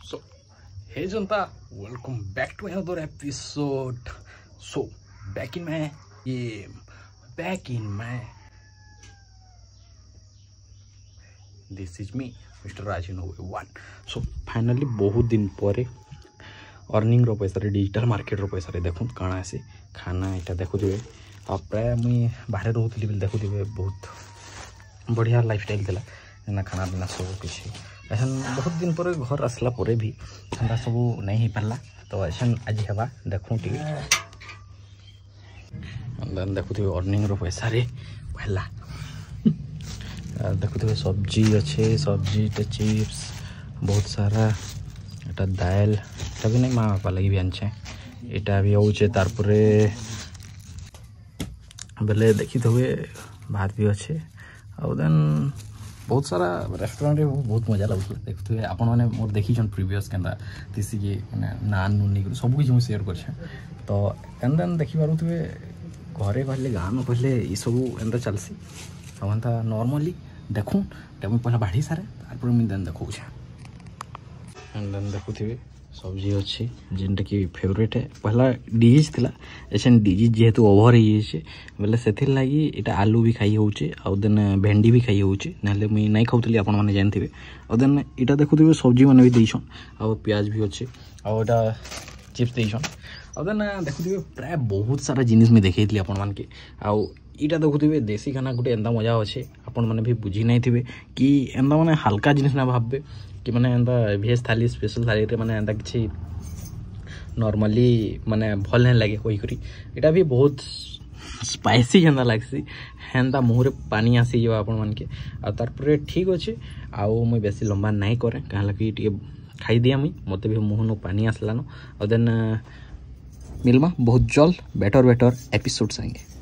So, hey Janta, welcome back to another episode. So, back in my game, this is me, Mr. Rajin01. So, finally, बहुत दिन पर earning रो पैसा digital market रो पैसा देखूँ कण आसी खाना यहाँ देखुवे आ प्राय मुई बाहर रोली बोले देखुवे बहुत बढ़िया लाइफस्टाइल थी खाना पीना सब किसी ऐसा बहुत दिन पर घर आसला भी एंता सब नहीं हो पारा तो ऐसा आज हवा देखूँ टी देखुवे अर्निंग रो पैसा पहला देखुवे सब्जी अच्छे सब्जी चिप्स बहुत सारा एटा दाल एटा भी नहीं माँ बापा लगी भी आनछे एटा भी होचे तारपरे बेले देखी हुए भात भी अच्छे आउ देन बहुत सारा रेस्टोरेंट रे बहुत मजा लगुला देखुए आपण माने मोर देखी छन प्रीवियस केंदा तिसी के माने नान नुनी सब कुछ शेयर करछे तो एंड देन देखि पारुथुए घरे कहले गाँ में कहले ई सब एंता चलसी हमंता नॉर्मली देखूं टाइम पहला बाढ़ी सारे तारपरे मी देन देखौ छे एंड देन देखुथिबे सब्जी अच्छी जेनटा कि फेवरेट है पहला डिजीज थिला ऐसा डिजीज जेहेतु ओवर हो बोले से लगी इटा आलू भी खाई होचे आउ देन भेंडी भी खाई होचे नाले मुई नहीं खाऊली आपण मैंने जानते आउ देन इटा देखुथिबे सब्जी मैंने भी देछन आउ प्याज भी अच्छे आउ एटा चिप्स देछन आउ देन देखुथिबे प्राय बहुत सारा जिनिस में देखैतली आपण मान के आउ इटा देखुथिबे देसी खाना गुटे एंता मजा अच्छे आपण मैंने भी बुझी नहीं थिबे कि एंता माने हल्का जिनिस ना भाबबे कि माने एंता भेज थाली स्पेशल थाली रे माने एंता किछि नॉर्मली माने भल नहीं लगे कोई करी एटा भी बहुत स्पाइसी जेंदा लागसी हेंता मुहरे पानी आसी जवा आपण मान के आ तार पर ठीक अछि आउ मैं बेसी लंबा नहीं करे काला कि टिके खाई दिया मुई मते भी मुहनो पानी आसलानो और देन मिलमा बहुत जल्द बेटर एपिसोड आएंगे।